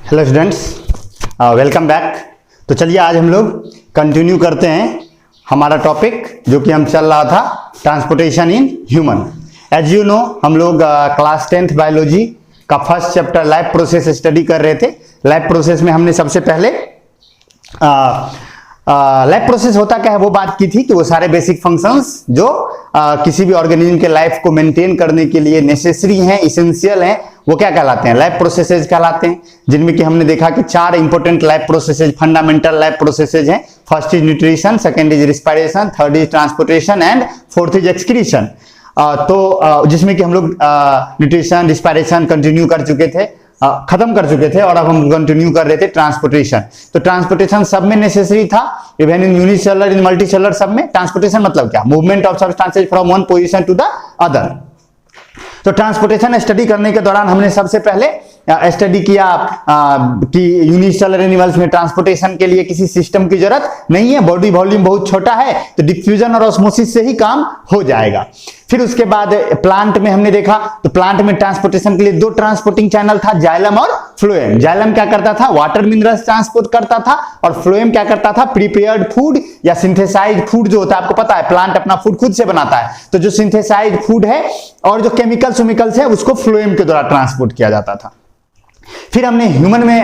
Hello students, welcome back. तो चलिए आज हम लोग कंटिन्यू करते हैं हमारा टॉपिक जो कि हम चल रहा था transportation in human. As you know हम लोग क्लास 10th बायोलॉजी का first chapter life process study कर रहे थे। लाइफ प्रोसेस में हमने सबसे पहले लाइफ प्रोसेस होता क्या है वो बात की थी कि वो सारे बेसिक फंक्शंस जो किसी भी ऑर्गेनिज्म के लाइफ को मेंटेन करने के लिए नेसेसरी हैं, इसेंशियल हैं, वो क्या कहलाते हैं? लाइफ प्रोसेसेज कहलाते हैं। जिनमें कि हमने देखा कि 4 important life processes, fundamental life processes हैं। First is nutrition, second is respiration, third is transportation and fourth is excretion. तो जिसमें कि हम लोग न्यूट्रिशन, रिस्पायरेशन कंटिन्यू कर चुके थे, खत्म कर चुके थे, और अब हम कंटिन्यू कर रहे थे ट्रांसपोर्टेशन। तो ट्रांसपोर्टेशन सब में नेसेसरी था, even in unicellular, in multicellular, सब में। ट्रांसपोर्टेशन मतलब क्या? Movement of substances from one position to the other. तो ट्रांसपोर्टेशन स्टडी करने के दौरान हमने सबसे पहले स्टडी किया कि यूनिसेलुलर एनिमल्स में ट्रांसपोर्टेशन के लिए किसी सिस्टम की जरूरत नहीं है, बॉडी वॉल्यूम बहुत छोटा है, तो डिफ्यूजन और ऑस्मोसिस से ही काम हो जाएगा। फिर उसके बाद प्लांट में हमने देखा, तो प्लांट में ट्रांसपोर्टेशन के लिए 2 ट्रांसपोर्टिंग चैनल था, जाइलम और फ्लोएम। जाइलम क्या करता था? वाटर मिनरल्स ट्रांसपोर्ट करता था, और फ्लोएम क्या करता था? प्रिपेयर्ड फूड या सिंथेसाइज्ड फूड जो होता है, आपको पता है प्लांट अपना फूड खुद से बनाता है, तो जो सिंथेसाइज्ड फूड है और जो केमिकल्स है उसको फ्लोएम के द्वारा ट्रांसपोर्ट किया जाता था। फिर हमने ह्यूमन में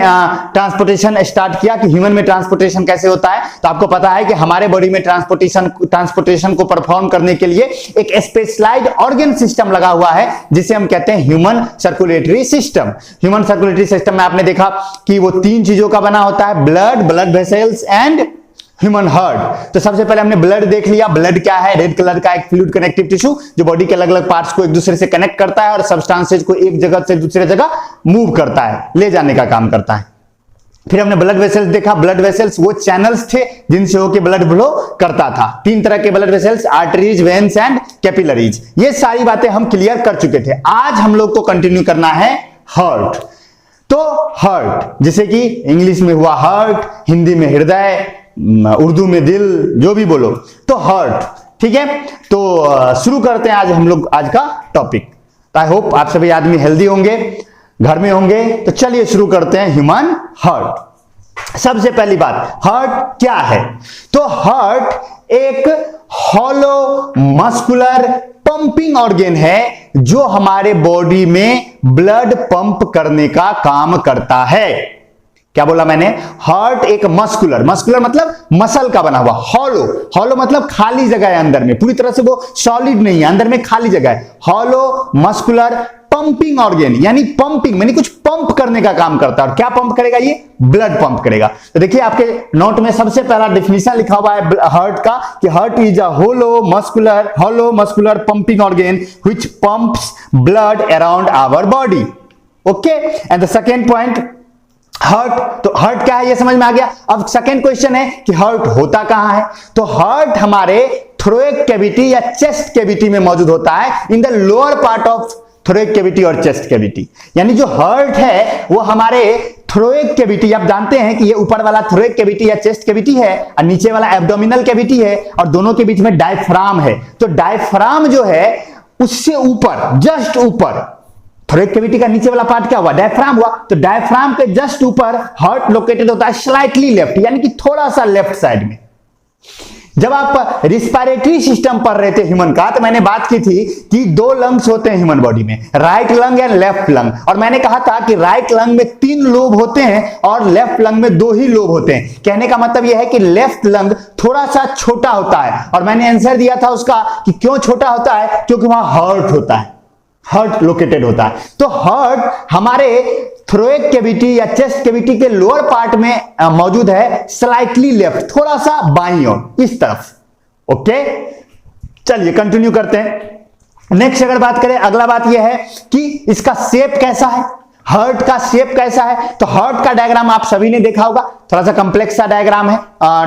ट्रांसपोर्टेशन स्टार्ट किया कि ह्यूमन में ट्रांसपोर्टेशन कैसे होता है। तो आपको पता है कि हमारे बॉडी में ट्रांसपोर्टेशन को परफॉर्म करने के लिए एक स्पेशलाइज्ड ऑर्गन सिस्टम लगा हुआ है, जिसे हम कहते हैं human circulatory system. Human circulatory system में आपने देखा कि वो 3 चीजों का बना होता है, blood vessels and human heart. तो सबसे पहले हमने ब्लड देख लिया। ब्लड क्या है? रेड कलर का एक फ्लूइड कनेक्टिव टिश्यू जो बॉडी के अलग अलग पार्ट्स को एक दूसरे से कनेक्ट करता है और सब्सटेंसेज को एक जगह से दूसरे जगह मूव करता है, ले जाने का काम करता है। फिर हमने ब्लड वेसल्स देखा। ब्लड वेसल्स वो चैनल्स थे जिनसे होकर ब्लड फ्लो करता था। 3 तरह के blood vessels, arteries, veins and capillaries. ये सारी बातें हम क्लियर कर चुके थे। आज हम लोग को कंटिन्यू करना है हार्ट। तो हार्ट जैसे कि इंग्लिश में हुआ हार्ट, हिंदी में हृदय, उर्दू में दिल, जो भी बोलो, तो हार्ट। ठीक है, तो शुरू करते हैं आज हम लोग आज का टॉपिक। आई होप आप सभी आदमी हेल्दी होंगे, घर में होंगे। तो चलिए शुरू करते हैं ह्यूमन हार्ट। सबसे पहली बात, हार्ट क्या है? तो हार्ट एक हॉलो मस्कुलर पंपिंग ऑर्गन है जो हमारे बॉडी में ब्लड पंप करने का काम करता है। क्या बोला मैंने? हार्ट एक मस्कुलर मतलब मसल का बना हुआ, हॉलो मतलब खाली जगह है अंदर में, पूरी तरह से वो सॉलिड नहीं है, अंदर में खाली जगह है। हॉलो मस्कुलर पंपिंग ऑर्गन, यानी पंपिंग यानी कुछ पंप करने का काम करता है। और क्या पंप करेगा? ये ब्लड पंप करेगा। तो देखिए आपके नोट में सबसे पहला डेफिनेशन लिखा हुआ है हार्ट का कि heart is a hollow muscular pumping organ which pumps blood around our body. Okay, and the second point, heart. तो हार्ट क्या है ये समझ में आ गया। अब सेकंड क्वेश्चन है कि हार्ट होता कहां है? तो हार्ट हमारे थोरैक कैविटी या चेस्ट कैविटी में मौजूद होता है, in the lower part of thoracic cavity और चेस्ट कैविटी। यानी जो हार्ट है वो हमारे थोरैक कैविटी, आप जानते हैं कि ये ऊपर वाला थोरैक कैविटी या चेस्ट कैविटी है और नीचे वाला एब्डोमिनल कैविटी है, और दोनों के बीच में डायफ्राम है। तो डायफ्राम जो है उससे ऊपर, जस्ट ऊपर, थोरैक कैविटी का नीचे वाला पार्ट क्या हुआ? डायफ्राम हुआ। तो डायफ्राम के जस्ट ऊपर हार्ट लोकेटेड होता है, स्लाइटली लेफ्ट, यानी कि थोड़ा सा लेफ्ट साइड में। जब आप रिस्पायरेटरी सिस्टम पढ़ रहे थे ह्यूमन का, तो मैंने बात की थी कि 2 लंग्स होते हैं ह्यूमन बॉडी में, right lung and left lung. और मैंने कहा था कि राइट लंग में 3 लोब होते हैं और लेफ्ट लंग में 2 ही लोब होते हैं। कहने का मतलब यह है कि लेफ्ट लंग थोड़ा सा छोटा होता है, और मैंने आंसर दिया था उसका कि क्यों छोटा होता है, क्योंकि वहां हार्ट होता है, हार्ट लोकेटेड होता है। तो हार्ट हमारे थोरैक कैविटी या चेस्ट कैविटी के लोअर पार्ट में मौजूद है, स्लाइटली लेफ्ट, थोड़ा सा बाईं ओर, इस तरफ। ओके, चलिए कंटिन्यू करते हैं। नेक्स्ट अगर बात करें, अगला बात यह है कि इसका शेप कैसा है, हार्ट का शेप कैसा है। तो हार्ट का डायग्राम आप सभी ने देखा होगा, थोड़ा सा कंप्लेक्स सा डायग्राम है,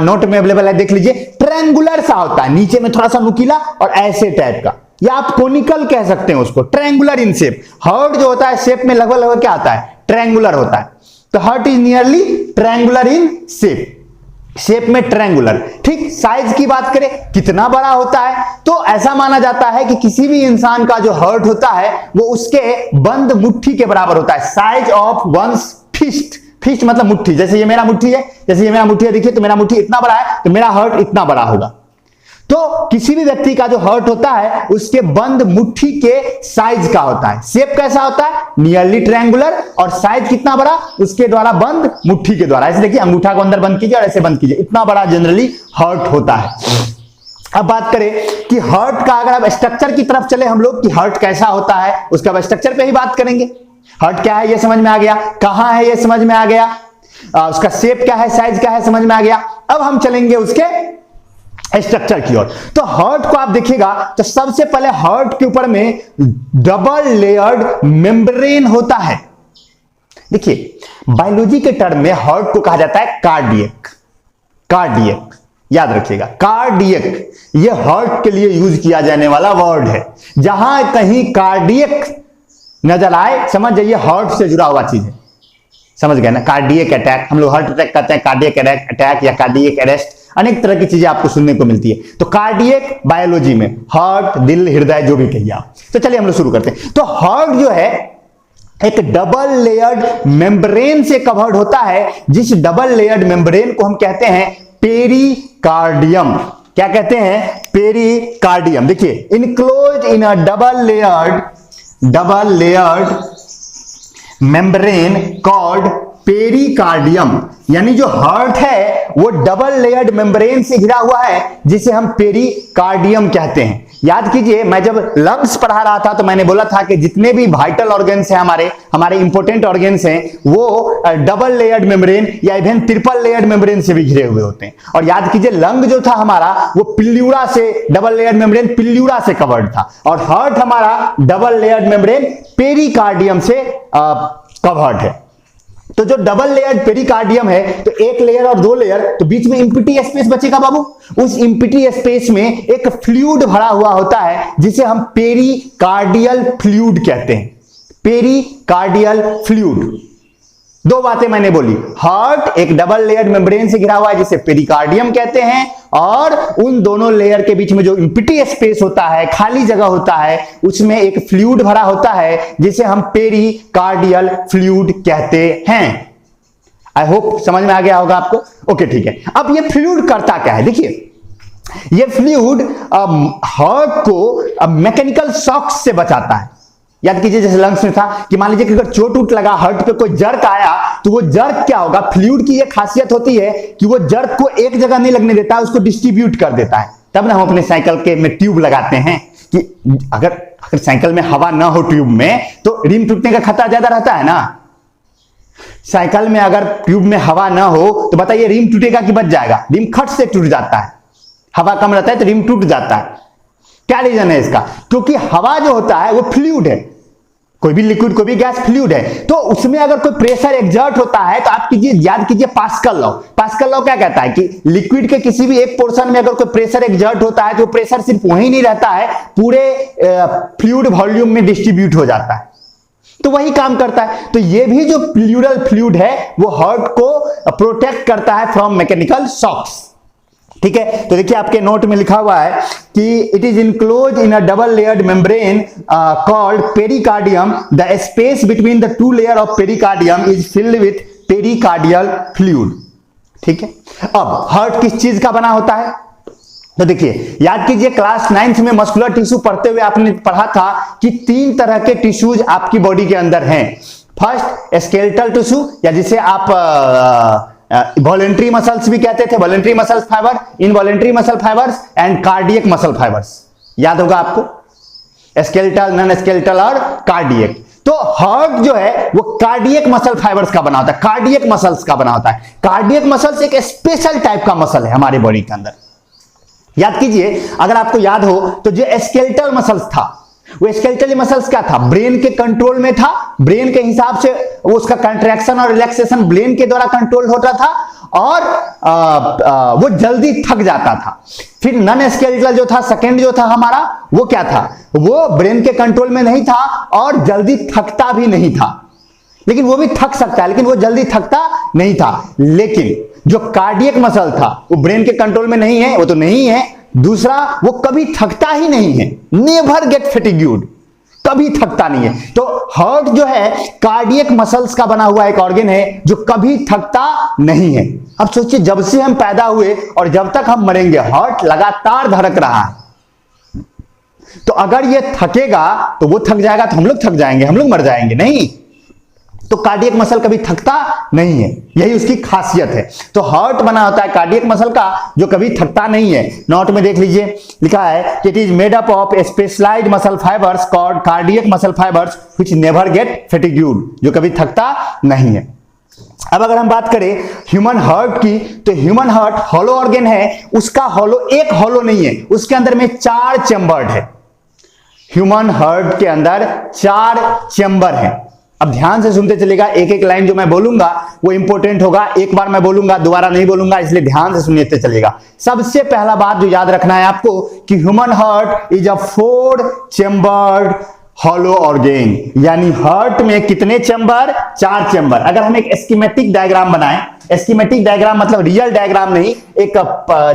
नोट में अवेलेबल है, देख लीजिए। ट्रायंगुलर सा होता है, नीचे में थोड़ा सा नुकीला और ऐसे टाइप का, या आप कोनिकल कह सकते हैं उसको, ट्रायंगुलर इन शेप। हार्ट जो होता है शेप में लगभग क्या आता है? ट्रायंगुलर होता है। तो heart is nearly triangular in shape में ट्रायंगुलर। ठीक, साइज की बात करें कितना बड़ा होता है, तो ऐसा माना जाता है कि किसी भी इंसान का जो हार्ट होता है वो उसके बंद मुट्ठी के बराबर होता है, size of one's fist. Fist मतलब मुट्ठी, जैसे ये मेरा मुट्ठी है, जैसे ये मेरा मुट्ठी है, देखिए तो मेरा मुट्ठी इतना बड़ा है तो मेरा हार्ट इतना बड़ा होगा। तो किसी भी व्यक्ति का जो हार्ट होता है उसके बंद मुट्ठी के साइज का होता है। शेप कैसा होता है? नियरली ट्रायंगुलर, और साइज कितना बड़ा? उसके द्वारा बंद मुट्ठी के द्वारा। ऐसे देखिए, अंगूठा को अंदर बंद कीजिए और ऐसे बंद कीजिए, इतना बड़ा जनरली हार्ट होता है। अब बात करें कि हार्ट का, अगर अब स्ट्रक्चर की तरफ चले हम लोग कि हार्ट कैसा होता है, उसका अब स्ट्रक्चर पे ही बात करेंगे। हार्ट क्या है ये समझ में आ गया, कहां है ये समझ में आ गया, उसका शेप क्या है, साइज क्या है समझ में आ गया। अब हम चलेंगे उसके स्ट्रक्चर की ओर। तो हार्ट को आप देखिएगा तो सबसे पहले हार्ट के ऊपर में डबल लेयर्ड मेम्ब्रेन होता है। देखिए बायोलॉजी के टर्म में हार्ट को कहा जाता है कार्डियक। कार्डियक याद रखिएगा, कार्डियक ये हार्ट के लिए यूज किया जाने वाला वर्ड है। जहां कहीं कार्डियक नजर आए समझ जाइए हार्ट से जुड़ा हुआ चीज है। समझ गए ना? कार्डियक अटैक, हम लोग हार्ट अटैक कहते हैं, कार्डियक अटैक या कार्डियक अरेस्ट, अनेक तरह की चीजें आपको सुनने को मिलती है। तो कार्डियक बायोलॉजी में हार्ट, दिल, हृदय जो भी कहिए आप। तो चलिए हम लोग शुरू करते हैं। तो हार्ट जो है एक डबल लेयर्ड मेम्ब्रेन से कवर्ड होता है, जिस डबल लेयर्ड मेम्ब्रेन को हम कहते हैं पेरिकार्डियम। क्या कहते हैं? पेरिकार्डियम। देखिए enclose in a double layered membrane called pericardium. यानी जो हार्ट है वो डबल लेयर्ड मेम्ब्रेन से घिरा हुआ है, जिसे हम पेरिकार्डियम कहते हैं। याद कीजिए, मैं जब लंग्स पढ़ा रहा था तो मैंने बोला था कि जितने भी वाइटल ऑर्गन्स हैं, हमारे इंपोर्टेंट ऑर्गन्स हैं, वो डबल लेयर्ड मेम्ब्रेन या इवन ट्रिपल लेयर्ड मेम्ब्रेन से भी घिरे हुए होते हैं। और याद कीजिए लंग जो था हमारा वो पिल्यूरा से, डबल लेयर्ड मेम्ब्रेन पिल्यूरा से कवर्ड था, और हार्ट हमारा डबल लेयर्ड मेम्ब्रेन पेरिकार्डियम से कवर्ड है। तो जो डबल लेयर्ड पेरिकार्डियम है, तो एक लेयर और दो लेयर, तो बीच में इम्पिटी स्पेस बचेगा बाबू। उस इम्पिटी स्पेस में एक फ्लूइड भरा हुआ होता है, जिसे हम पेरिकार्डियल फ्लूइड कहते हैं। Pericardial fluid. दो बातें मैंने बोली, हार्ट एक डबल लेयर्ड मेम्ब्रेन से घिरा हुआ है जिसे पेरिकार्डियम कहते हैं, और उन दोनों लेयर के बीच में जो इम्पिटी स्पेस होता है, खाली जगह होता है, उसमें एक फ्लूइड भरा होता है जिसे हम पेरिकार्डियल फ्लूइड कहते हैं। आई होप समझ में आ गया होगा आपको। ओके ठीक है। अब ये फ्लूइड करता क्या है? देखिए ये फ्लूइड हार्ट को मैकेनिकल शॉक्स से बचाता है। याद कीजिए जैसे लंग्स में था कि मान लीजिए कि अगर चोट उठ लगा, हार्ट पे कोई जर्क आया, तो वो जर्क क्या होगा? फ्लूइड की ये खासियत होती है कि वो जर्क को एक जगह नहीं लगने देता, उसको डिस्ट्रीब्यूट कर देता है। तब ना हम अपने साइकिल के में ट्यूब लगाते हैं कि अगर साइकिल में हवा ना हो ट्यूब में, तो रिम टूटने का खतरा ज्यादा रहता है ना। साइकिल में अगर ट्यूब में हवा ना हो तो बताइए रिम टूटेगा कि बच जाएगा? रिम खट से टूट जाता है। हवा कम रहता है तो रिम टूट जाता है। क्या रीजन है इसका? क्योंकि हवा जो होता है वो फ्लूइड है, कोई भी लिक्विड कोई भी गैस फ्लूइड है, तो उसमें अगर कोई प्रेशर एग्जर्ट होता है तो आप कीजिए, याद कीजिए पास्कल लॉ। पास्कल लॉ क्या कहता है कि लिक्विड के किसी भी एक पोर्शन में अगर कोई प्रेशर एग्जर्ट होता है तो प्रेशर सिर्फ वहीं नहीं रहता है, पूरे फ्लूइड वॉल्यूम में डिस्ट्रीब्यूट हो जाता है। तो वही काम करता है। तो ये भी जो प्लूरल फ्लूइड है वो हार्ट को प्रोटेक्ट करता है फ्रॉम मैकेनिकल शॉक्स। ठीक है, तो देखिए आपके नोट में लिखा हुआ है कि it is enclose in a double layered membrane called pericardium. The space between the two layer of pericardium is filled with pericardial fluid. ठीक है, अब हार्ट किस चीज का बना होता है? तो देखिए याद कीजिए क्लास 9th में मस्कुलर टिश्यू पढ़ते हुए आपने पढ़ा था कि 3 तरह के टिश्यूज आपकी बॉडी के अंदर हैं। फर्स्ट स्केलेटल टिश्यू, या जिसे आप वॉलेंट्री मसल्स भी कहते थे, voluntary muscle fibre, involuntary muscle fibres and cardiac muscle fibres. याद होगा आपको, स्केलेटल, नॉन स्केलेटल और कार्डियक। तो हार्ट जो है वो कार्डियक मसल फाइबर्स का बना होता है, कार्डियक मसल्स का बना होता है। कार्डियक मसल्स एक स्पेशल टाइप का मसल है हमारी बॉडी के अंदर। याद कीजिए, अगर आपको याद हो तो जो स्केलेटल मसल्स था, वो स्केलेटल मसल्स क्या था? ब्रेन के कंट्रोल में था। ब्रेन के हिसाब से उसका कंट्रैक्शन और रिलैक्सेशन ब्रेन के द्वारा कंट्रोल होता था, और वो जल्दी थक जाता था। फिर नॉन स्केलेटल जो था, सेकंड जो था हमारा, वो क्या था? वो ब्रेन के कंट्रोल में नहीं था और जल्दी थकता भी नहीं था। लेकिन वो भी थक सकता है, लेकिन वो जल्दी थकता नहीं था। लेकिन जो कार्डियक मसल था वो ब्रेन के कंट्रोल में नहीं है, वो तो नहीं है। दूसरा, वो कभी थकता ही नहीं है, नेवर गेट फैटिग्यूड। कभी थकता नहीं है। तो हार्ट जो है कार्डियक मसल्स का बना हुआ एक ऑर्गन है जो कभी थकता नहीं है। अब सोचिए, जब से हम पैदा हुए और जब तक हम मरेंगे हार्ट लगातार धड़क रहा है। तो अगर ये थकेगा तो वो थक जाएगा तो हम लोग थक जाएंगे, हम लोग मर जाएंगे, नहीं। तो कार्डियक मसल कभी थकता नहीं है, यही उसकी खासियत है। तो हार्ट बना होता है कार्डियक मसल का जो कभी थकता नहीं है। नोट में देख लीजिए, लिखा है it is made up of specialised muscle fibres called cardiac muscle fibres which never get fatigued, जो कभी थकता नहीं है। अब अगर हम बात करें ह्यूमन हार्ट की, तो ह्यूमन हार्ट हॉलो ऑर्गन है, उसका हॉलो एक हॉलो नहीं है, उसके अंदर में 4 चेंबर्ड है। ह्यूमन हार्ट के अंदर 4 चेंबर हैं। अब ध्यान से सुनते चलेगा, एक एक लाइन जो मैं बोलूंगा वो इंपॉर्टेंट होगा, एक बार मैं बोलूंगा दोबारा नहीं बोलूंगा, इसलिए ध्यान से सुनते चलेगा। सबसे पहला बात जो याद रखना है आपको कि human heart is a 4 chambered hollow organ, यानी हार्ट में कितने चेंबर? 4 चेंबर। अगर हम एक स्कीमेटिक डायग्राम बनाएं, स्कीमेटिक डायग्राम मतलब रियल डायग्राम नहीं, एक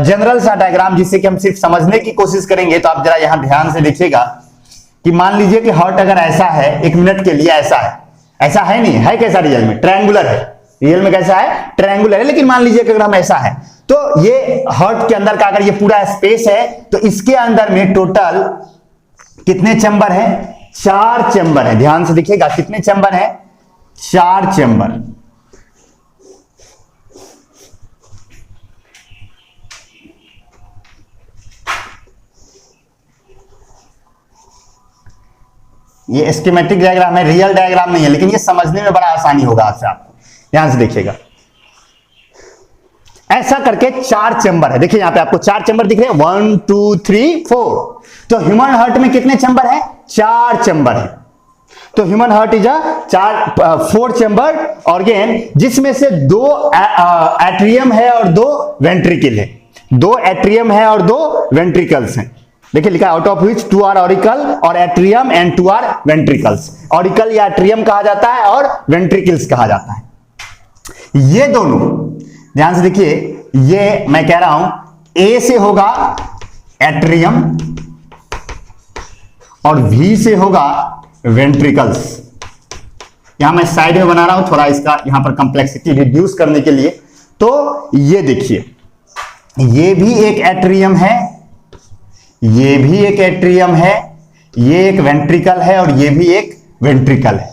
जनरल सा डायग्राम जिससे कि हम सिर्फ समझने की कोशिश करेंगे, तो आप जरा यहां ध्यान से देखिएगा कि मान लीजिए कि हार्ट अगर ऐसा है, 1 मिनट के लिए ऐसा है, ऐसा है नहीं है, कैसा रियल में? ट्रायंगुलर है। रियल में कैसा है? ट्रायंगुलर है। लेकिन मान लीजिए कि अगर हम ऐसा है, तो ये हार्ट के अंदर का अगर ये पूरा स्पेस है, तो इसके अंदर में टोटल कितने चेंबर है? 4 चेंबर है। ध्यान से देखिएगा, कितने चेंबर है? 4 चेंबर। ये स्कीमेटिक डायग्राम है, रियल डायग्राम नहीं है, लेकिन ये समझने में बड़ा आसानी होगा आपसे। आपको ध्यान से देखिएगा, ऐसा करके 4 चेंबर है। देखिए यहां पे आपको 4 चेंबर दिख रहे हैं, 1 2 3 4। तो ह्यूमन हार्ट में कितने चेंबर है? 4 चेंबर है। तो human heart is 4 chamber organ, जिसमें से 2 एट्रियम है और 2 वेंट्रिकल है। 2 एट्रियम है और 2 वेंट्रिकल्स हैं। देखिए लिखा है out of which 2 are auricle और atrium and 2 are ventricles. Auricle या एट्रियम कहा जाता है और वेंट्रिकल्स कहा जाता है। ये दोनों ध्यान से देखिए, ये मैं कह रहा हूं ए से होगा एट्रियम और V से होगा वेंट्रिकल्स। यहां मैं साइड में बना रहा हूं थोड़ा, इसका यहां पर कंप्लेक्सिटी रिड्यूस करने के लिए। तो ये देखिए, ये भी एक एट्रियम है, ये भी एक एट्रियम है, ये एक वेंट्रिकल है और ये भी एक वेंट्रिकल है।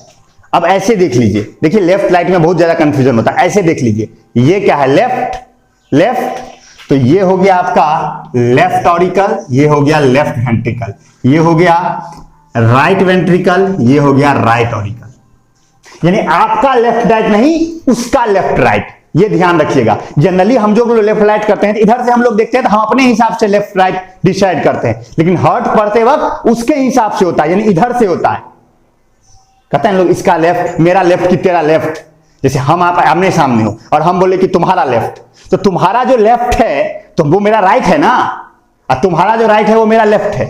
अब ऐसे देख लीजिए, देखिए लेफ्ट राइट में बहुत ज्यादा कंफ्यूजन होता है। ऐसे देख लीजिए, ये क्या है? लेफ्ट, तो ये हो गया आपका लेफ्ट ऑरिकल, ये हो गया लेफ्ट वेंट्रिकल, ये हो गया राइट वेंट्रिकल, ये हो गया राइट ऑरिकल। यानी आपका लेफ्ट राइट नहीं, उसका लेफ्ट राइट, ये ध्यान रखिएगा। जनरली हम जो लेफ्ट राइट करते हैं, इधर से हम लोग देखते हैं तो हम अपने हिसाब से लेफ्ट राइट डिसाइड करते हैं, लेकिन हार्ट पढ़ते वक्त उसके हिसाब से होता है, यानी इधर से होता है। कहते हैं लोग इसका लेफ्ट, मेरा लेफ्ट कि तेरा लेफ्ट। जैसे हम आप आमने सामने हो और हम बोले कि तुम्हारा लेफ्ट, तो तुम्हारा जो लेफ्ट है तो वो मेरा राइट है ना, और तुम्हारा जो राइट है वो मेरा लेफ्ट है।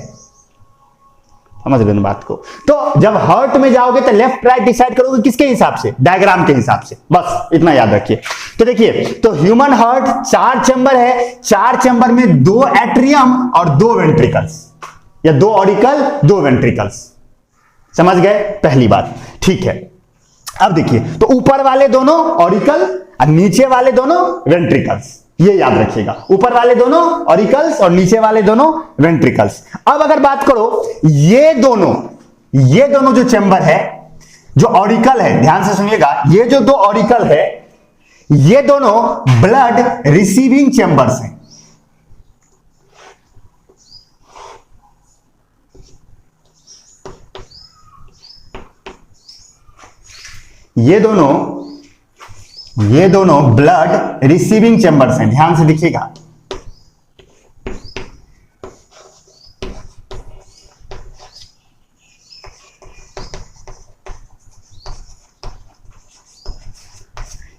समझ रहे हो बात को? तो जब हार्ट में जाओगे तो लेफ्ट राइट डिसाइड करोगे किसके हिसाब से? डायग्राम के हिसाब से। बस इतना याद रखिए। तो देखिए, तो ह्यूमन हार्ट 4 चेंबर है, 4 चेंबर में 2 एट्रियम और 2 वेंट्रिकल्स, या 2 ऑरिकल 2 वेंट्रिकल्स। समझ गए पहली बात? ठीक है। अब देखिए, तो ऊपर वाले दोनों ऑरिकल और नीचे वाले दोनों वेंट्रिकल्स, ये याद रखिएगा। ऊपर वाले दोनों ऑरिकल्स और नीचे वाले दोनों वेंट्रिकल्स। अब अगर बात करो, ये दोनों जो चेंबर है, जो ऑरिकल है, ध्यान से सुनिएगा, ये जो 2 ऑरिकल है, ये दोनों ब्लड रिसीविंग चेंबर्स हैं। ये दोनों ब्लड रिसीविंग चेंबर्स हैं। ध्यान से देखिएगा,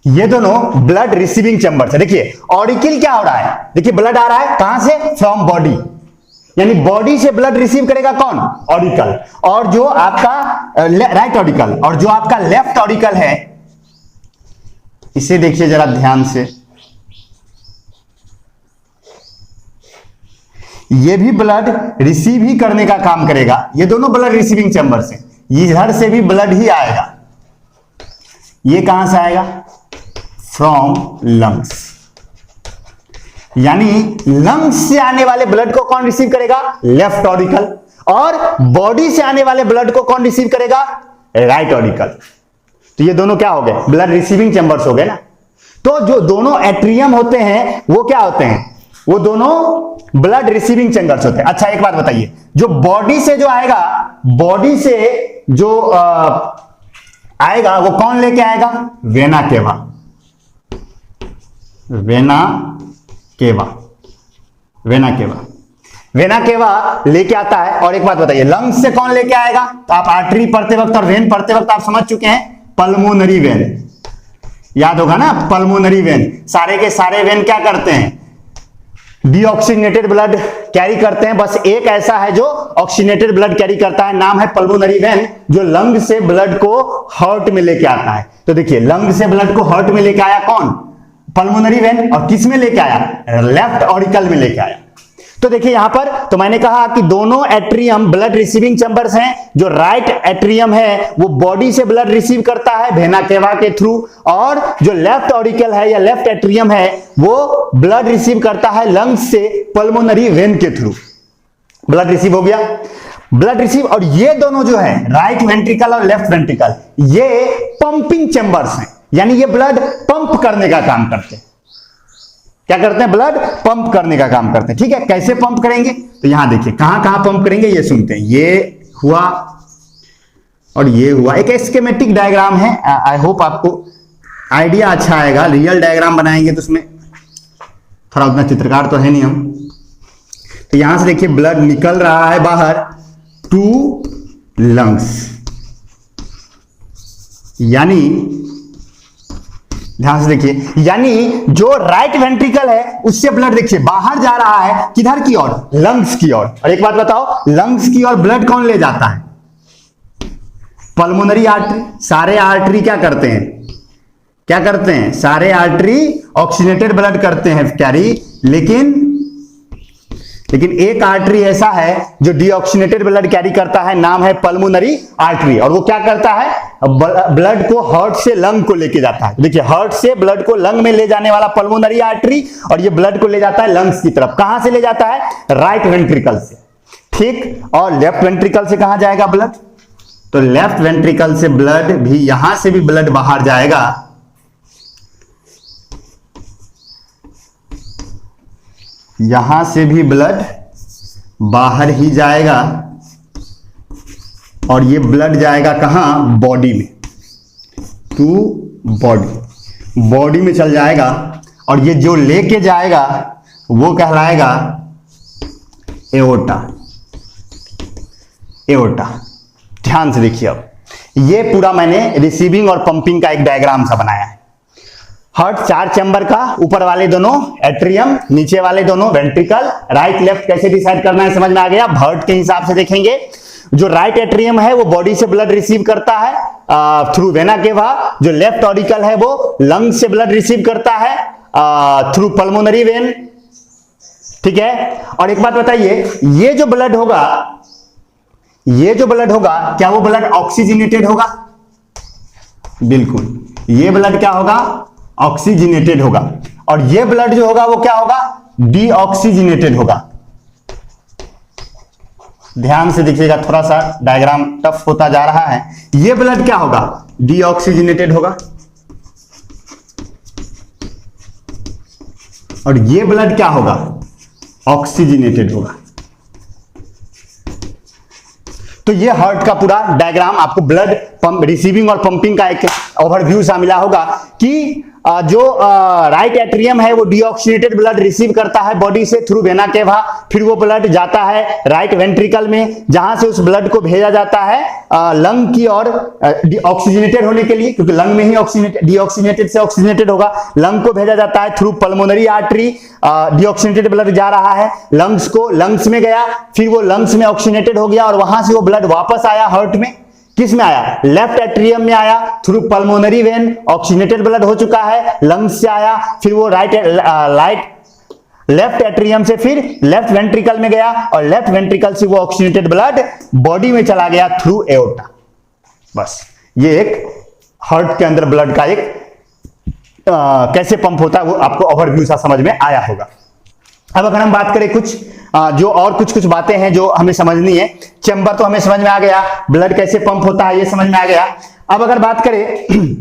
ये दोनों ब्लड रिसीविंग चेंबर्स है। देखिए ऑरिकल क्या हो रहा है? देखिए ब्लड आ रहा है कहां से? फ्रॉम बॉडी, यानी बॉडी से ब्लड रिसीव करेगा कौन? ऑरिकल। और जो आपका राइट ऑरिकल और जो आपका लेफ्ट ऑरिकल है, इसे देखिए जरा ध्यान से, ये भी ब्लड रिसीव ही करने का काम करेगा। ये दोनों ब्लड रिसीविंग चैम्बर से, इधर से भी ब्लड ही आएगा। ये कहां से आएगा? From lungs. यानी लंग्स से आने वाले ब्लड को कौन रिसीव करेगा? Left auricle. और बॉडी से आने वाले ब्लड को कौन रिसीव करेगा? Right auricle. तो ये दोनों क्या हो गए? ब्लड रिसीविंग चैम्बर्स हो गए ना। तो जो दोनों एट्रियम होते हैं वो क्या होते हैं? वो दोनों ब्लड रिसीविंग चैम्बर्स होते हैं। अच्छा एक बात बताइए, जो बॉडी से जो आएगा, बॉडी से जो आएगा वो कौन लेके आएगा? Vena cava. Vena cava, vena cava, vena cava लेके आता है। और एक बात बताइए, लंग्स से कौन लेके आएगा? तो आप आर्टरी पढ़ते वक्त और वेन पढ़ते वक्त आप समझ चुके हैं, पल्मोनरी वेन। याद होगा ना, पल्मोनरी वेन। सारे के सारे वेन क्या करते हैं? डीऑक्सीजनेटेड ब्लड कैरी करते हैं। बस एक ऐसा है जो ऑक्सीजनेटेड ब्लड कैरी करता है, नाम है पल्मोनरी वेन, जो लंग से ब्लड को हार्ट में लेके आता है। तो देखिए, लंग से ब्लड को हार्ट में लेके आया कौन? Pulmonary vein. और किस में लेके आया? लेफ्ट ऑरिकल में लेके आया। तो देखिए यहां पर तो मैंने कहा कि दोनों एट्रियम ब्लड रिसीविंग चैम्बर्स हैं। जो राइट एट्रियम है वो बॉडी से ब्लड रिसीव करता है वेना केवा के थ्रू, और जो लेफ्ट ऑरिकल है या लेफ्ट एट्रियम है वो ब्लड रिसीव करता है लंग्स से पल्मोनरी वेन के थ्रू। ब्लड रिसीव हो गया, ब्लड रिसीव। और ये दोनों जो है राइट वेंट्रिकल और लेफ्ट वेंट्रिकल, ये पंपिंग चैम्बर्स हैं। यानी ये ब्लड पंप करने का काम करते हैं। क्या करते हैं? ब्लड पंप करने का काम करते हैं। ठीक है, कैसे पंप करेंगे? तो यहां देखिए कहां कहां पंप करेंगे, ये सुनते हैं। ये हुआ और ये हुआ। एक स्कीमेटिक डायग्राम है, आई होप आपको आइडिया अच्छा आएगा। रियल डायग्राम बनाएंगे तो उसमें थोड़ा उतना चित्रकार तो है नहीं हम। तो यहां से देखिए ब्लड निकल रहा है बाहर टू लंग्स। यानी ध्यान से देखिए, यानी जो राइट वेंट्रिकल है उससे ब्लड देखिए बाहर जा रहा है, किधर की ओर? लंग्स की ओर। और एक बात बताओ, लंग्स की ओर ब्लड कौन ले जाता है? Pulmonary artery. सारे आर्टरी क्या करते हैं? क्या करते हैं? सारे आर्टरी ऑक्सीजनेटेड ब्लड करते हैं कैरी, लेकिन एक आर्टरी ऐसा है जो डीऑक्सीजनेटेड ब्लड कैरी करता है, नाम है पल्मोनरी आर्टरी। और वो क्या करता है? ब्लड को हार्ट से लंग को लेके जाता है। देखिए, हार्ट से ब्लड को लंग में ले जाने वाला पल्मोनरी आर्टरी, और ये ब्लड को ले जाता है लंग्स की तरफ। कहां से ले जाता है? राइट वेंट्रिकल से। ठीक, और लेफ्ट वेंट्रिकल से कहां जाएगा ब्लड? तो लेफ्ट वेंट्रिकल से ब्लड भी, यहां से भी ब्लड बाहर जाएगा। यहां से भी ब्लड बाहर ही जाएगा, और ये ब्लड जाएगा कहां? बॉडी में, टू बॉडी। बॉडी में चल जाएगा, और ये जो लेके जाएगा वो कहलाएगा एओर्टा। एओर्टा। ध्यान से देखिए, अब ये पूरा मैंने रिसीविंग और पंपिंग का एक डायग्राम सा बनाया है। हार्ट 4 चैम्बर का, ऊपर वाले दोनों एट्रियम, नीचे वाले दोनों वेंट्रिकल। राइट लेफ्ट कैसे डिसाइड करना है समझ में आ गया? हार्ट के हिसाब से देखेंगे। जो राइट एट्रियम है वो बॉडी से ब्लड रिसीव करता है थ्रू वेना केवा। जो लेफ्ट ऑरिकल है वो लंग से ब्लड रिसीव करता है थ्रू पल्मोनरी वेन। ठीक है, और एक बात बताइए, ये जो ब्लड होगा, ये जो ब्लड होगा, क्या वो ब्लड ऑक्सीजनेटेड होगा? बिल्कुल, ये ब्लड क्या होगा? ऑक्सीजनेटेड होगा। और ये ब्लड जो होगा वो क्या होगा? डीऑक्सीजनेटेड होगा। ध्यान से देखिएगा, थोड़ा सा डायग्राम टफ होता जा रहा है। ये ब्लड क्या होगा? डीऑक्सीजनेटेड होगा। और ये ब्लड क्या होगा? ऑक्सीजनेटेड होगा। तो ये हार्ट का पूरा डायग्राम आपको ब्लड पंप, रिसीविंग और पंपिंग का एक ओवरव्यू सा मिला होगा कि जो राइट एट्रियम है वो डीऑक्सीनेटेड ब्लड रिसीव करता है बॉडी से थ्रू वेना केवा। फिर वो ब्लड जाता है राइट वेंट्रिकल में, जहां से उस ब्लड को भेजा जाता है लंग की ओर ऑक्सीजनेटेड होने के लिए, क्योंकि लंग में ही ऑक्सीजनेटेड, डीऑक्सीनेटेड से ऑक्सीजनेटेड होगा। लंग को भेजा जाता है through pulmonary artery. Deoxygenated blood जा रहा है लंग्स को, लंग्स में गया, फिर वो लंग्स में ऑक्सीजनेटेड हो गया, और वहां से वो ब्लड वापस आया हार्ट में। किस में आया? लेफ्ट एट्रियम में आया through pulmonary when, oxygenated blood हो चुका है, लंग्स से आया, फिर वो लेफ्ट एट्रियम से फिर लेफ्ट वेंट्रिकल में गया और लेफ्ट वेंट्रिकल से वो ऑक्सीजनेटेड ब्लड बॉडी में चला गया थ्रू एओर्टा। बस ये एक हार्ट के अंदर ब्लड का एक कैसे पंप होता है वो आपको ओवरव्यू सा समझ में आया होगा। अब अगर हम बात करें कुछ जो और कुछ बातें हैं जो हमें समझनी है, चैम्बर तो हमें समझ में आ गया, ब्लड कैसे पंप होता है ये समझ में आ गया। अब अगर बात करें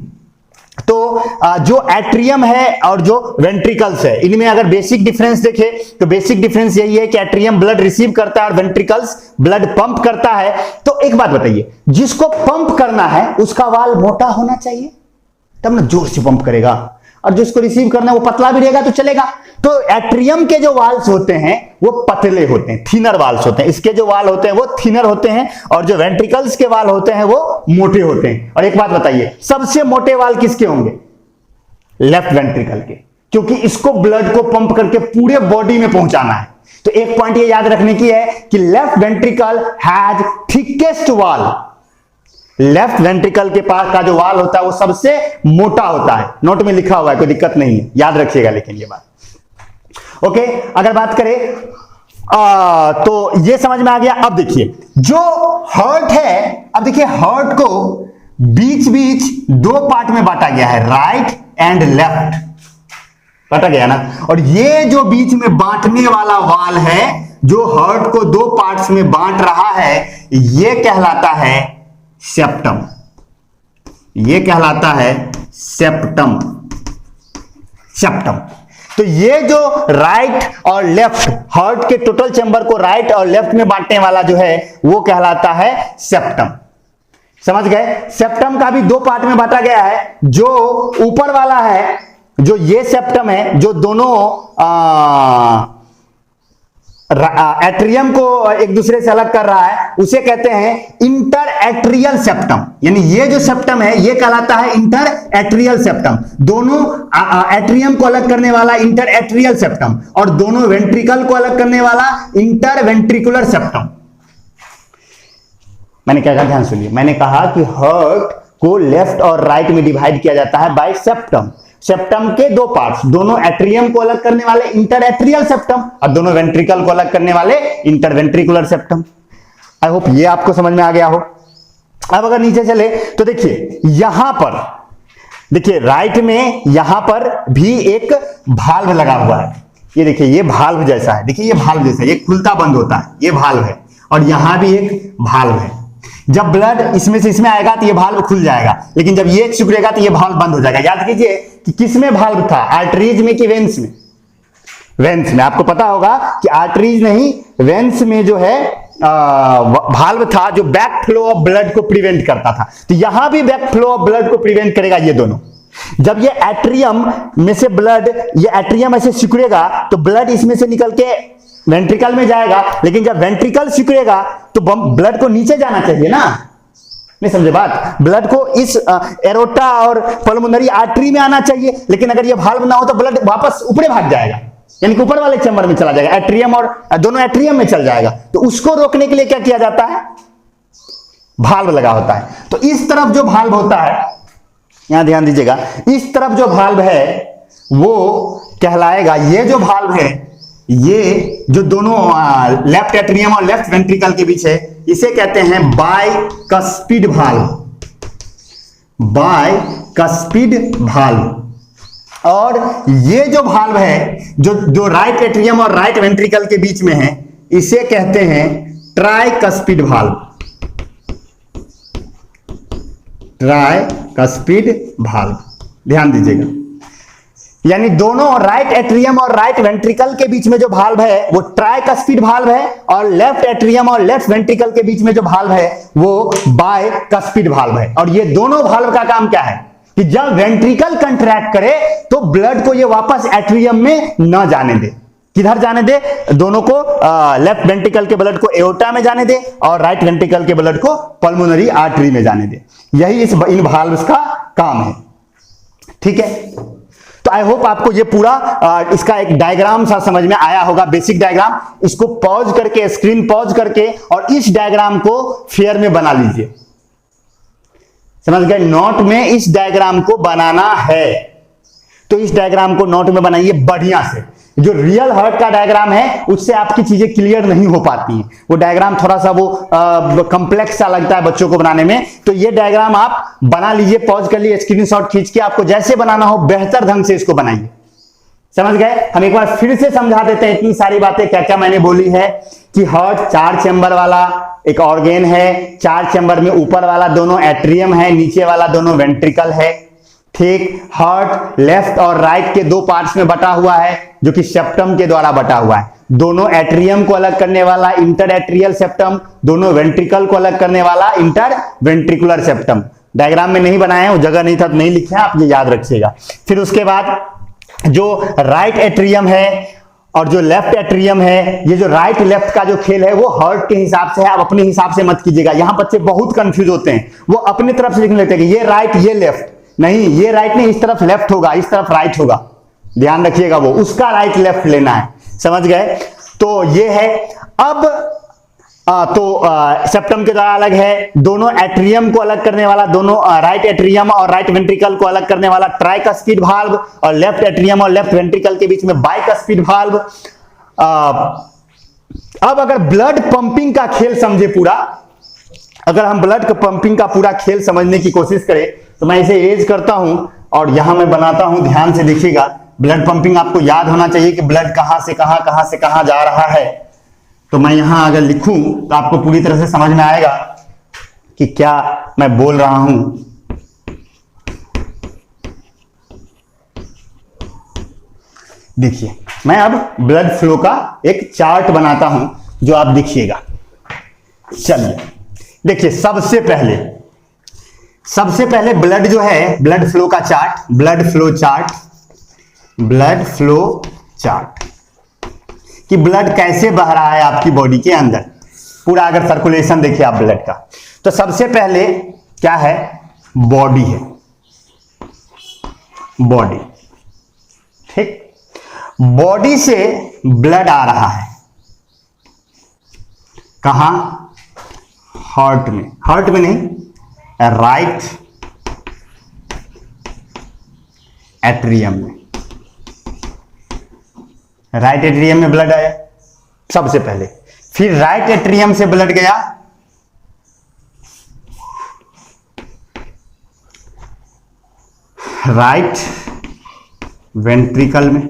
तो जो एट्रियम है और जो वेंट्रिकल्स है, इनमें अगर बेसिक डिफरेंस देखें तो बेसिक डिफरेंस यही है कि एट्रियम ब्लड रिसीव करता है और वेंट्रिकल्स ब्लड पंप करता है। तो एक बात बताइए, जिसको पंप करना है उसका वाल मोटा होना चाहिए तब ना जोर से पंप करेगा, और जिसको रिसीव करना है वो पतला भी रहेगा तो चलेगा। तो एट्रियम के जो वाल्स होते हैं वो पतले होते हैं, थिनर वाल्स होते हैं, इसके जो वाल होते हैं वो थिनर होते हैं, और जो वेंट्रिकल्स के वाल होते हैं वो मोटे होते हैं। और एक बात बताइए, सबसे मोटे वाल किसके होंगे? लेफ्ट वेंट्रिकल के, क्योंकि इसको ब्लड को पंप करके पूरे बॉडी में पहुंचाना है। तो एक पॉइंट ये याद रखने की है कि लेफ्ट वेंट्रिकल हैज थिकेस्ट वाल, लेफ्ट वेंट्रिकल के पास का जो वाल होता है वो सबसे मोटा होता है। नोट में लिखा हुआ है, कोई दिक्कत नहीं है, याद रखिएगा लेकिन ये बात। ओके, अगर बात करें तो ये समझ में आ गया। अब देखिए जो हार्ट है, अब देखिए हार्ट को बीच बीच दो पार्ट में बांटा गया है, राइट एंड लेफ्ट बांटा गया ना। और ये जो बीच में बांटने वाला वाल है जो हार्ट को दो पार्ट्स में बांट रहा है, ये कहलाता है सेप्टम। ये कहलाता है सेप्टम। सेप्टम। तो ये जो राइट और लेफ्ट, हार्ट के टोटल चैम्बर को राइट और लेफ्ट में बांटने वाला जो है वो कहलाता है सेप्टम। समझ गए? सेप्टम का भी दो पार्ट में बांटा गया है। जो ऊपर वाला है, जो ये सेप्टम है, जो दोनों एट्रियम को एक दूसरे से अलग कर रहा है, उसे कहते हैं इंटर एट्रियल सेप्टम। यानी ये जो सेप्टम है ये कहलाता है इंटर एट्रियल सेप्टम। दोनों एट्रियम को अलग करने वाला इंटर एट्रियल सेप्टम, और दोनों वेंट्रिकल को अलग करने वाला इंटर वेंट्रिकुलर सेप्टम। मैंने क्या कहा, ध्यान सुनिए। मैंने कहा कि हार्ट को लेफ्ट और राइट में डिवाइड किया जाता है बाय सेप्टम। सेप्टम के दो पार्ट्स, दोनों एट्रियम को अलग करने वाले इंटर एट्रियल सेप्टम और दोनों वेंट्रिकल को अलग करने वाले inter ventricular septum. I hope ये आपको समझ में आ गया हो। अब अगर नीचे चले तो देखिए यहां पर, देखिए राइट में यहां पर भी एक भाल्व लगा हुआ है। ये देखिए ये भाल्व जैसा है, देखिए ये भाल्व जैसा है, ये खुलता बंद होता है, ये भाल्व है। और यहां भी एक भाल्व है। जब ब्लड इसमें से इसमें आएगा तो ये भाल्व खुल जाएगा, लेकिन जब ये सिकुड़ेगा तो ये भाल्व बंद हो जाएगा। याद कीजिए कि किसमें भाल्व था, आर्टरीज में कि वेन्स में? वेन्स में। आपको पता होगा कि आर्टरीज नहीं, वेन्स में जो है भाल्व था जो बैक फ्लो ऑफ ब्लड को प्रिवेंट करता था। तो यहां भी बैक फ्लो ऑफ ब्लड को प्रिवेंट करेगा ये दोनों। जब ये एट्रियम में से ब्लड, ये एट्रियम ऐसे सिकुड़ेगा तो ब्लड इसमें से निकल के वेंट्रिकल में जाएगा, लेकिन जब वेंट्रिकल सिकुड़ेगा तो ब्लड को नीचे जाना चाहिए ना। नहीं समझे बात? ब्लड को इस एरोटा और पल्मोनरी आर्टरी में आना चाहिए, लेकिन अगर ये भाल्व ना हो तो ब्लड वापस ऊपर भाग जाएगा, यानी कि ऊपर वाले चैम्बर में चला जाएगा, एट्रियम और दोनों एट्रियम में चल जाएगा। तो उसको रोकने के लिए क्या किया जाता है? भाल्व लगा होता है। तो इस तरफ जो भाल्व होता है, यहां ध्यान दीजिएगा, इस तरफ जो भाल्व है वो कहलाएगा, ये जो भाल्व है, ये जो दोनों लेफ्ट एट्रियम और लेफ्ट वेंट्रिकल के बीच है, इसे कहते हैं बाइकस्पिड भाल्व। Bicuspid valve. और ये जो भाल्व है जो राइट एट्रियम और राइट वेंट्रिकल के बीच में है, इसे कहते हैं ट्राइकस्पिड भाल्व। ट्राइकस्पिड भाल्व, ध्यान दीजिएगा। यानी दोनों राइट एट्रियम और राइट वेंट्रिकल के बीच में जो भाल्व है वो ट्राइकस्पिड भाल्व है, और लेफ्ट एट्रियम और लेफ्ट वेंट्रिकल के बीच में जो भाल्व है वो बाइकस्पिड भाल्व है। और ये दोनों भाल्व का काम क्या है कि जब वेंट्रिकल कंट्रैक्ट करे तो ब्लड को ये वापस एट्रियम में न जाने दे। किधर जाने दे? दोनों को, लेफ्ट वेंट्रिकल के ब्लड को एओर्टा में जाने दे और राइट वेंट्रिकल के ब्लड को पल्मोनरी आर्टरी में जाने दे। यही इन भाल्व्स का काम है। ठीक है, तो आई होप आपको ये पूरा इसका एक डायग्राम सा समझ में आया होगा, बेसिक डायग्राम। इसको पॉज करके, स्क्रीन पॉज करके, और इस डायग्राम को फेयर में बना लीजिए। समझ गए? नोट में इस डायग्राम को बनाना है तो इस डायग्राम को नोट में बनाइए बढ़िया से। जो रियल हार्ट का डायग्राम है उससे आपकी चीजें क्लियर नहीं हो पाती हैं। वो डायग्राम थोड़ा सा वो कॉम्प्लेक्स सा लगता है बच्चों को बनाने में। तो ये डायग्राम आप बना लीजिए, पॉज कर लीजिए, स्क्रीनशॉट खींच के आपको जैसे बनाना हो बेहतर ढंग से इसको बनाइए। समझ गए? हम एक बार फिर से समझा देते हैं इतनी सारी बातें क्या क्या मैंने बोली है कि हार्ट 4 चैम्बर वाला एक ऑर्गेन है। 4 चैम्बर में ऊपर वाला दोनों एट्रियम है, नीचे वाला दोनों वेंट्रिकल है। ठीक, हार्ट लेफ्ट और राइट के 2 पार्ट्स में बटा हुआ है जो कि सेप्टम के द्वारा बटा हुआ है। दोनों एट्रियम को अलग करने वाला इंटर एट्रियल सेप्टम, दोनों वेंट्रिकल को अलग करने वाला इंटर वेंट्रिकुलर सेप्टम। डायग्राम में नहीं बनाए हैं, वो जगह नहीं था तो नहीं लिखे हैं, आप ये याद रखिएगा। फिर उसके बाद जो राइट एट्रियम है और जो लेफ्ट एट्रियम है, ये जो राइट लेफ्ट का जो खेल है वो हार्ट के हिसाब से है, आप अपने हिसाब से मत कीजिएगा। यहां बच्चे बहुत कंफ्यूज होते हैं, वो अपनी तरफ से लिखने लगते हैं कि ये राइट ये लेफ्ट। नहीं, ये राइट नहीं, इस तरफ लेफ्ट होगा, इस तरफ राइट होगा, ध्यान रखिएगा, वो उसका राइट लेफ्ट लेना है। समझ गए? तो ये है। अब सेप्टम के द्वारा अलग है, दोनों एट्रियम को अलग करने वाला, दोनों राइट एट्रियम और राइट वेंट्रिकल को अलग करने वाला ट्राइकस्पिड वाल्व, और लेफ्ट एट्रियम और लेफ्ट वेंट्रिकल के बीच में बाइकस्पिड वाल्व। अब अगर ब्लड पंपिंग का खेल समझे पूरा, अगर हम ब्लड पंपिंग का पूरा खेल समझने की कोशिश करें तो मैं इसे इरेज करता हूं और यहां मैं बनाता हूं, ध्यान से देखिएगा। ब्लड पंपिंग आपको याद होना चाहिए कि ब्लड कहां से कहां जा रहा है। तो मैं यहां अगर लिखूं तो आपको पूरी तरह से समझ में आएगा कि क्या मैं बोल रहा हूं। देखिए, मैं अब ब्लड फ्लो का एक चार्ट बनाता हूं जो आप देखिएगा। चलिए देखिए, सबसे पहले ब्लड जो है, ब्लड फ्लो का चार्ट, ब्लड फ्लो चार्ट कि ब्लड कैसे बह रहा है आपकी बॉडी के अंदर, पूरा अगर सर्कुलेशन देखिए आप ब्लड का। तो सबसे पहले क्या है? बॉडी है, बॉडी। ठीक, बॉडी से ब्लड आ रहा है कहां? हार्ट में, हार्ट में नहीं, राइट एट्रियम में, राइट एट्रियम में ब्लड आया सबसे पहले। फिर राइट एट्रियम से ब्लड गया राइट वेंट्रिकल में,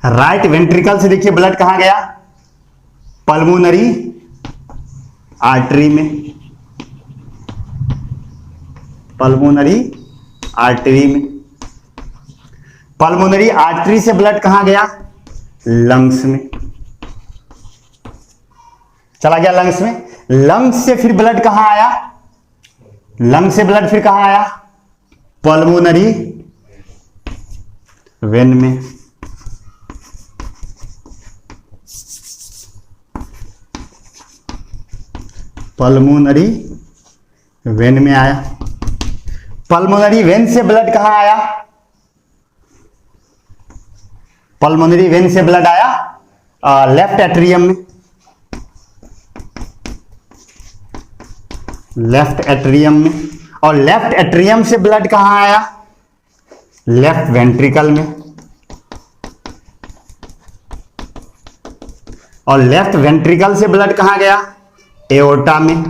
राइट वेंट्रिकल से देखिए ब्लड कहां गया? पल्मोनरी आर्टरी में, पल्मोनरी आर्टरी में। पल्मोनरी आर्टरी से ब्लड कहां गया? लंग्स में, चला गया लंग्स में। लंग्स से फिर ब्लड कहां आया? लंग्स से ब्लड फिर कहां आया? पल्मोनरी वेन में। पल्मोनरी वेन में आया। पल्मोनरी वेन से ब्लड कहां आया? पल्मोनरी वेन से ब्लड आया लेफ्ट एट्रियम में, लेफ्ट एट्रियम में। और लेफ्ट एट्रियम से ब्लड कहां आया? लेफ्ट वेंट्रिकल में। और लेफ्ट वेंट्रिकल से ब्लड कहां गया? एओर्टा में।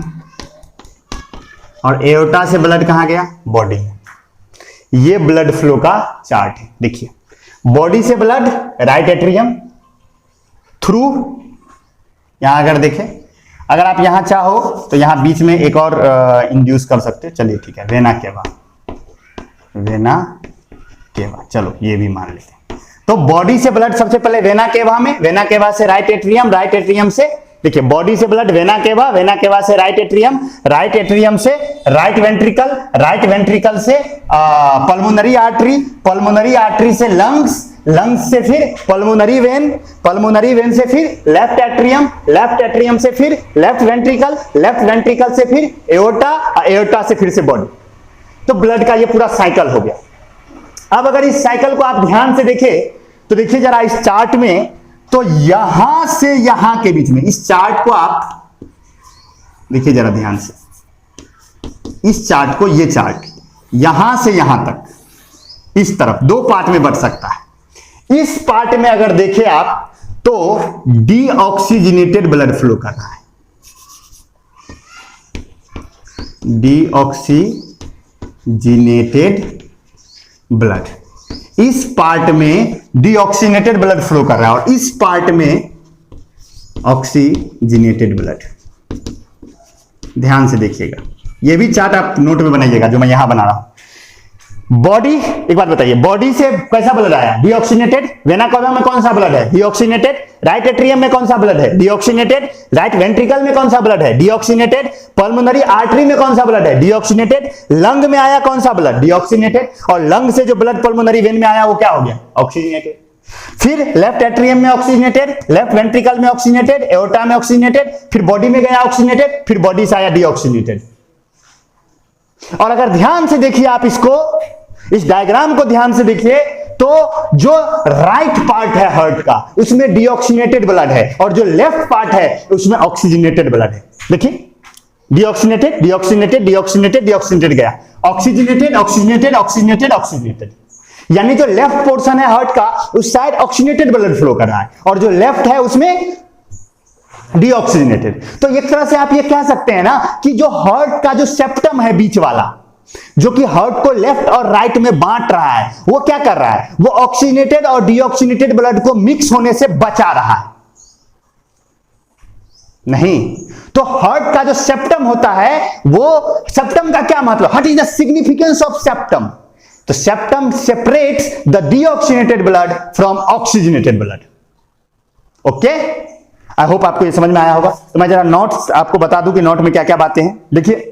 और एओर्टा से ब्लड कहां गया? बॉडी में। ये ब्लड फ्लो का चार्ट है। देखिए, बॉडी से ब्लड राइट एट्रियम थ्रू, यहां अगर देखें, अगर आप यहां चाहो तो यहां बीच में एक और इंड्यूस कर सकते हो। चलिए ठीक है, वेना केवा, वेना केवा, चलो ये भी मान लेते हैं। तो बॉडी से ब्लड सबसे पहले वेना केवा में, वेना केवा से राइट एट्रियम, राइट एट्रियम से, देखिए बॉडी से blood vena cava, vena cava से राइट एट्रियम, राइट एट्रियम से राइट वेंट्रिकल, राइट वेंट्रिकल से पल्मोनरी आर्टरी, पल्मोनरी आर्टरी से लंग्स, लंग्स से फिर पल्मोनरी वेन, पल्मोनरी वेन से फिर लेफ्ट एट्रियम, लेफ्ट एट्रियम से फिर लेफ्ट वेंट्रिकल, लेफ्ट वेंट्रिकल से फिर एओर्टा, एओर्टा से फिर से बॉडी। तो ब्लड का ये पूरा साइकिल हो गया। अब अगर इस साइकिल को आप ध्यान से देखें तो देखिए जरा इस चार्ट में, तो यहां से यहां के बीच में, इस चार्ट को आप देखिए जरा ध्यान से, इस चार्ट को, ये चार्ट यहां से यहां तक, इस तरफ 2 पार्ट में बट सकता है। इस पार्ट में अगर देखें आप तो डीऑक्सीजनेटेड ब्लड फ्लो कर रहा है, डीऑक्सीजनेटेड ब्लड। इस पार्ट में डीऑक्सीजनेटेड ब्लड फ्लो कर रहा है और इस पार्ट में ऑक्सीजनेटेड ब्लड। ध्यान से देखिएगा, ये भी चार्ट आप नोट में बनाइएगा जो मैं यहां बना रहा हूं। बॉडी, एक बात बताइए, बॉडी से कैसा ब्लड आया? डीऑक्सीजनेटेड। वेना कावा में कौन सा ब्लड है? डीऑक्सीजनेटेड। राइट एट्रियम में कौन सा ब्लड है? डीऑक्सीजनेटेड। राइट वेंट्रिकल में कौन सा ब्लड है? डीऑक्सीजनेटेड। पल्मोनरी आर्टरी में कौन सा ब्लड है? डीऑक्सीजनेटेड। लंग में आया कौन सा ब्लड? डीऑक्सीजनेटेड। और लंग से जो ब्लड पल्मोनरी वेन में आया वो क्या हो गया? ऑक्सीजनेटेड। फिर लेफ्ट एट्रियम में ऑक्सीजनेटेड, लेफ्ट वेंट्रिकल में ऑक्सीजनेटेड, एओर्टा में ऑक्सीजनेटेड, फिर बॉडी में गया ऑक्सीजनेटेड, फिर बॉडी से आया डीऑक्सीजनेटेड। और अगर ध्यान से देखिए आप इसको, इस डायग्राम को ध्यान से देखिए तो जो राइट पार्ट है हार्ट का उसमें डीऑक्सीजनेटेड ब्लड है और जो लेफ्ट पार्ट है उसमें ऑक्सीजनेटेड ब्लड है। देखिए डीऑक्सीजनेटेड, डीऑक्सीजनेटेड, डीऑक्सीजनेटेड, डीऑक्सीजनेटेड गया, ऑक्सीजनेटेड, ऑक्सीजनेटेड, ऑक्सीजनेटेड, ऑक्सीजनेटेड। यानी जो लेफ्ट पोर्शन है हार्ट का उस साइड ऑक्सीजनेटेड ब्लड फ्लो कर रहा है और जो लेफ्ट है उसमें डीऑक्सीजनेटेड। तो एक तरह से आप ये कह सकते हैं ना कि जो हार्ट का जो सेप्टम है बीच वाला, जो कि हार्ट को लेफ्ट और राइट में बांट रहा है, वो क्या कर रहा है? वो ऑक्सीजनेटेड और डीऑक्सीजनेटेड ब्लड को मिक्स होने से बचा रहा है। नहीं तो हार्ट का जो सेप्टम होता है, वो सेप्टम का क्या मतलब? What is the significance of septum? तो septum separates the deoxygenated blood from oxygenated blood. Okay, I hope आपको ये समझ में आया होगा। तो मैं जरा नोट्स आपको बता दूं कि नोट में क्या क्या बातें हैं। देखिए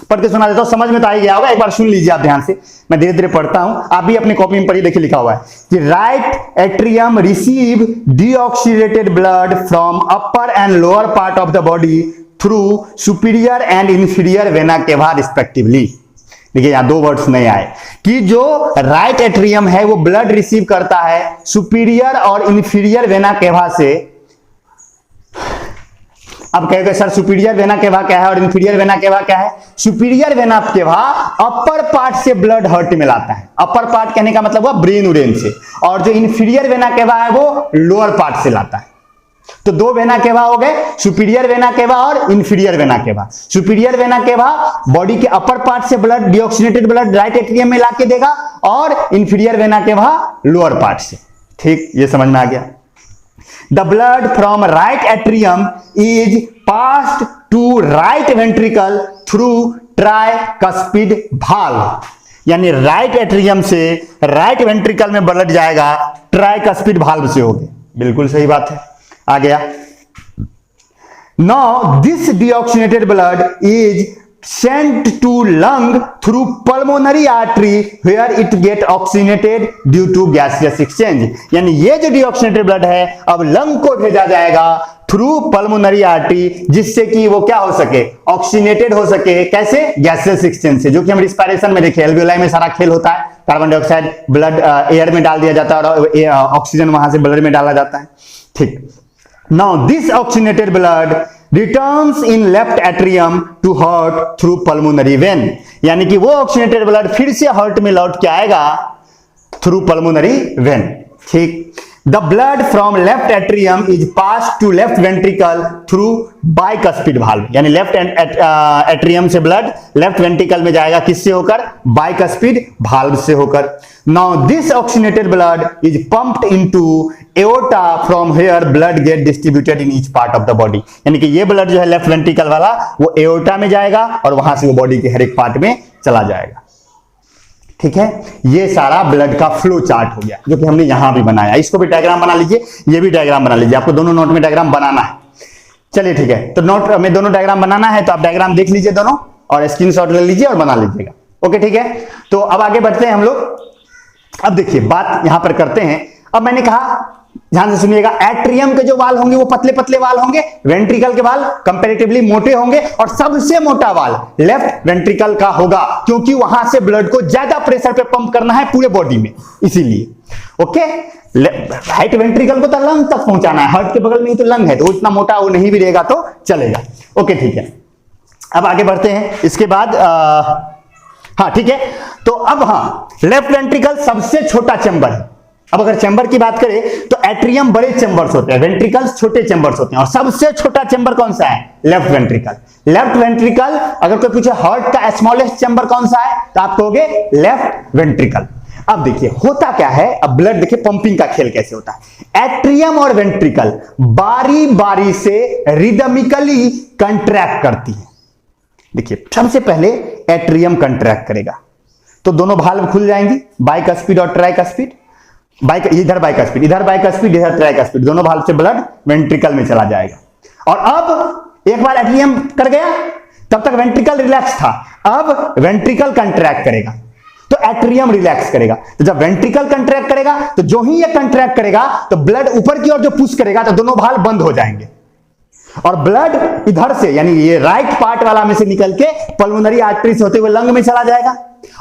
पढ़ के सुना देता हूं, समझ में तो आ ही गया होगा, एक बार सुन लीजिए आप ध्यान से, मैं धीरे धीरे पढ़ता हूं, आप भी अपनी कॉपी में पढ़िए। देखिए लिखा हुआ है कि right atrium receive deoxygenated blood from upper and lower part of the body through superior and inferior vena cava respectively. देखिए यहां 2 वर्ड्स नहीं आए कि जो राइट एट्रियम है वो ब्लड रिसीव करता है सुपीरियर और इंफीरियर वेना केवा से। अब कहेगा सर सुपीरियर वेना केवा क्या है और इंफीरियर वेना केवा क्या है? Superior vena cava upper part से ब्लड हार्ट में लाता है। अपर पार्ट कहने का मतलब हुआ ब्रेन उरेन से, और जो इंफीरियर वेना केवा है वो लोअर पार्ट से लाता है। तो 2 वेना केवा हो गए, सुपीरियर वेना केवा और इंफीरियर वेना केवा। सुपीरियर वेना केवा बॉडी के अपर पार्ट से blood, deoxygenated blood right atrium में लाके देगा, और इंफीरियर वेना केवा लोअर पार्ट से। ठीक, ये समझ में आ गया। The blood from right atrium is passed to right ventricle through tricuspid valve। यानी राइट एट्रियम से राइट वेंट्रिकल में ब्लड जाएगा ट्राइकस्पिड भाल्व से होके। बिल्कुल सही बात है, आ गया। Now this deoxygenated blood is sent to lung through pulmonary artery where it get oxygenated due to gaseous exchange। यानी ये जो deoxygenated blood है अब लंग को भेजा जाएगा थ्रू पल्मोनरी आर्टरी, जिससे कि वो क्या हो सके? ऑक्सीजनेटेड हो सके। कैसे? गैसियस एक्सचेंज से, जो कि हम रिस्पायरेशन में देखे एल्वियोलाई में सारा खेल होता है। कार्बन डाइऑक्साइड ब्लड एयर में डाल दिया जाता है और ऑक्सीजन वहां से ब्लड में डाला जाता है। ठीक, now this oxygenated blood returns in left atrium to heart through pulmonary vein. यानी कि वो ऑक्सीजनेटेड ब्लड फिर से हार्ट में लौट के आएगा थ्रू पल्मोनरी वेन। ठीक, the blood from left atrium is pass to left ventricle through bicuspid valve. यानी लेफ्ट एट्रियम से ब्लड लेफ्ट वेंट्रिकल में जाएगा किससे होकर? बाइकस्पिड भाल्व से होकर। Now this oxygenated blood is pumped into aorta from here blood get distributed in each part of the body. यानी कि ये ब्लड जो है लेफ्ट वेंट्रिकल वाला वो एओर्टा में जाएगा और वहां से वो बॉडी के हर एक पार्ट में चला जाएगा। ठीक है, ये सारा ब्लड का फ्लो चार्ट हो गया जो कि हमने यहां भी बनाया। इसको भी डायग्राम बना लीजिए, ये भी डायग्राम बना लीजिए, आपको दोनों नोट में डायग्राम बनाना है। चलिए ठीक है, तो नोट में दोनों डायग्राम बनाना है तो आप डायग्राम देख लीजिए दोनों और स्क्रीनशॉट ले लीजिए और बना लीजिएगा। ओके ठीक है, तो अब आगे बढ़ते हैं हम लोग। अब देखिए बात यहां पर करते हैं। अब मैंने कहा, ध्यान से सुनिएगा, एट्रियम के जो वाल होंगे वो पतले पतले वाल होंगे, वेंट्रिकल के वाल कंपैरेटिवली मोटे होंगे, और सबसे मोटा वाल लेफ्ट वेंट्रिकल का होगा क्योंकि वहां से ब्लड को ज्यादा प्रेशर पे पंप करना है पूरे बॉडी में, इसीलिए। ओके, राइट वेंट्रिकल को तो लंग तक पहुंचाना है, हार्ट के बगल में ही तो लंग है, तो इतना मोटा वो नहीं भी रहेगा तो चलेगा। ओके ठीक है, अब आगे बढ़ते हैं। इसके बाद हाँ ठीक है। तो अब हाँ, लेफ्ट वेंट्रिकल सबसे छोटा चैम्बर है। अब अगर चैम्बर की बात करें तो एट्रियम बड़े चैम्बर्स होते हैं, वेंट्रिकल्स छोटे चैम्बर्स होते हैं, और सबसे छोटा चैम्बर कौन सा है? Left ventricle. लेफ्ट वेंट्रिकल, अगर कोई पूछे हार्ट का स्मॉलेस्ट चैम्बर कौन सा है, तो आप कहोगे लेफ्ट वेंट्रिकल। अब देखिए होता क्या है, अब ब्लड देखिए पंपिंग का खेल कैसे होता है। एट्रियम और वेंट्रिकल बारी बारी से रिदमिकली कंट्रैक्ट करती है। देखिए सबसे पहले एट्रियम कंट्रैक्ट करेगा तो दोनों भाल्व खुल जाएंगी, बाइकस्पिड और ट्राइकस्पिड। इधर बाइकस्पिड, इधर बाइकस्पिड, इधर ट्राइकस्पिड, दोनों भाल्व से ब्लड वेंट्रिकल में चला जाएगा। और अब एक बार एट्रियम कर गया, तब तक वेंट्रिकल रिलैक्स था, अब वेंट्रिकल कंट्रैक्ट करेगा तो एट्रियम रिलैक्स करेगा। तो जब वेंट्रिकल कंट्रैक्ट करेगा तो जो ही ये कंट्रैक्ट करेगा तो ब्लड ऊपर की ओर जो पुश करेगा तो दोनों भाल्व बंद हो जाएंगे, और ब्लड इधर से यानी ये राइट पार्ट वाला में से निकल के पल्मोनरी आर्टरी से होते हुए लंग में चला जाएगा,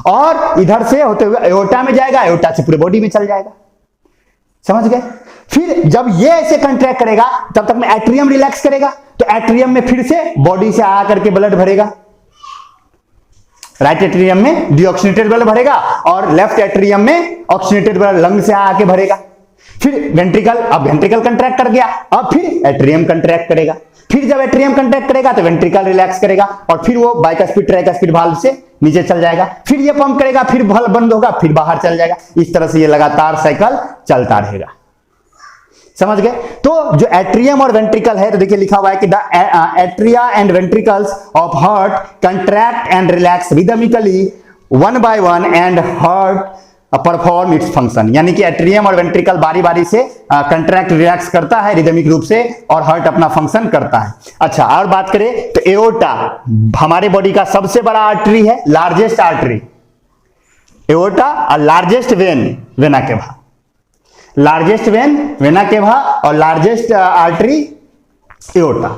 और इधर से होते हुए एओर्टा में जाएगा, एओर्टा से पूरे बॉडी में चल जाएगा। समझ गए? फिर जब ये ऐसे कंट्रैक्ट करेगा तब तक में एट्रियम रिलैक्स करेगा, तो एट्रियम में फिर से बॉडी से आ करके ब्लड भरेगा। राइट एट्रियम में डीऑक्सीनेटेड ब्लड भरेगा और लेफ्ट एट्रियम में ऑक्सीनेटेड ब्लड लंग से आके भरेगा। फिर वेंट्रिकल, अब वेंट्रिकल कंट्रैक्ट कर गया, अब फिर एट्रियम कंट्रैक्ट करेगा। फिर जब एट्रियम कंट्रैक्ट करेगा तो वेंट्रिकल रिलैक्स करेगा, और फिर वो बाइकस्पिड ट्राइकस्पिड वाल्व से नीचे चल जाएगा। फिर ये पंप करेगा, फिर वाल्व बंद होगा, फिर बाहर चल जाएगा। इस तरह से ये लगातार साइकिल चलता रहेगा। समझ गए? तो जो एट्रियम और वेंट्रिकल है, तो देखिए लिखा हुआ है कि the atria and ventricles of heart contract and relax rhythmically one by one and heart perform its function. यानी कि एट्रियम और वेंट्रिकल बारी बारी से कंट्रैक्ट रिलैक्स करता है रिदमिक रूप से, और हार्ट अपना फंक्शन करता है। अच्छा, और बात करें तो एओर्टा हमारे बॉडी का सबसे बड़ा आर्टरी है, लार्जेस्ट आर्टरी एओर्टा, और largest when vena cava, largest when vena cava और लार्जेस्ट आर्टरी एओर्टा।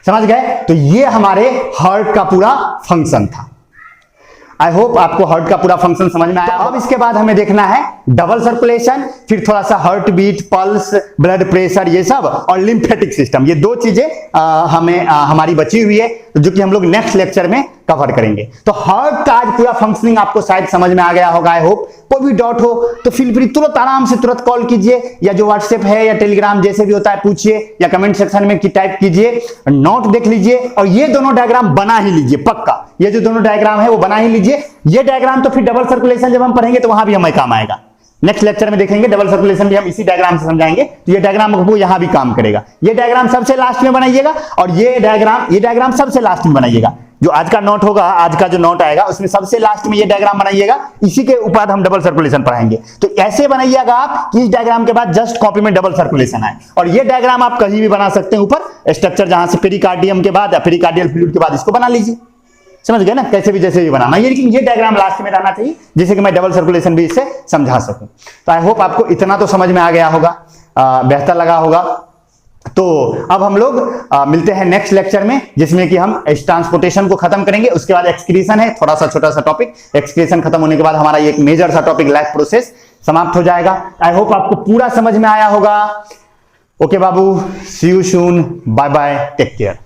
समझ गए? तो ये हमारे हार्ट का पूरा फंक्शन था। आई होप आपको हार्ट का पूरा फंक्शन समझ में आया। तो अब इसके बाद हमें देखना है डबल सर्कुलेशन, फिर थोड़ा सा heart beat, pulse, blood pressure, ये सब, और लिम्फेटिक सिस्टम। ये दो चीजें हमारी बची हुई है, जो कि हम लोग नेक्स्ट लेक्चर में कवर करेंगे। तो हार्ट का आज पूरा फंक्शनिंग आपको शायद समझ में आ गया होगा। आई होप कोई भी डाउट हो तो फील फ्री, तुरंत आराम से तुरंत कॉल कीजिए, या जो व्हाट्सएप है या टेलीग्राम जैसे भी होता है पूछिए, या कमेंट सेक्शन में टाइप कीजिए, नोट देख लीजिए, और ये दोनों डायग्राम बना ही लीजिए पक्का। ये जो दोनों डायग्राम है वो बना ही लीजिए। ये डायग्राम तो फिर डबल सर्कुलेशन जब हम पढ़ेंगे तो वहां भी हमें काम आएगा। नेक्स्ट लेक्चर में देखेंगे डबल सर्कुलेशन भी हम इसी डायग्राम से समझाएंगे, तो ये डायग्राम आपको यहां भी काम करेगा। ये डायग्राम सबसे लास्ट में बनाइएगा, और ये डायग्राम सबसे लास्ट में बनाइएगा। जो आज का नोट होगा, आज का जो नोट आएगा उसमें सबसे लास्ट में ये डायग्राम बनाइएगा, इसी के ऊपर हम डबल सर्कुलेशन पढ़ाएंगे। तो ऐसे बनाइएगा आप कि इस डायग्राम के बाद जस्ट कॉपी में डबल सर्कुलेशन आए, और ये डायग्राम आप कहीं भी बना सकते हैं ऊपर स्ट्रक्चर, जहां से पेरिकार्डियम के बाद या पेरिकार्डियल फ्लूइड के बाद इसको बना लीजिए। समझ गए ना? कैसे भी जैसे भी बनाना है, लेकिन ये डायग्राम लास्ट में रहना चाहिए, जिससे कि मैं डबल सर्कुलेशन भी इससे समझा सकूं। तो आई होप आपको इतना तो समझ में आ गया होगा, बेहतर लगा होगा। तो अब हम लोग मिलते हैं नेक्स्ट लेक्चर में, जिसमें कि हम ट्रांसपोर्टेशन को खत्म करेंगे। उसके बाद एक्सक्रीशन है, थोड़ा सा छोटा सा टॉपिक। एक्सक्रीशन खत्म होने के बाद हमारा एक मेजर सा टॉपिक लाइफ प्रोसेस समाप्त हो जाएगा। आई होप आपको पूरा समझ में आया होगा। ओके बाबू, see you soon, bye bye, take care.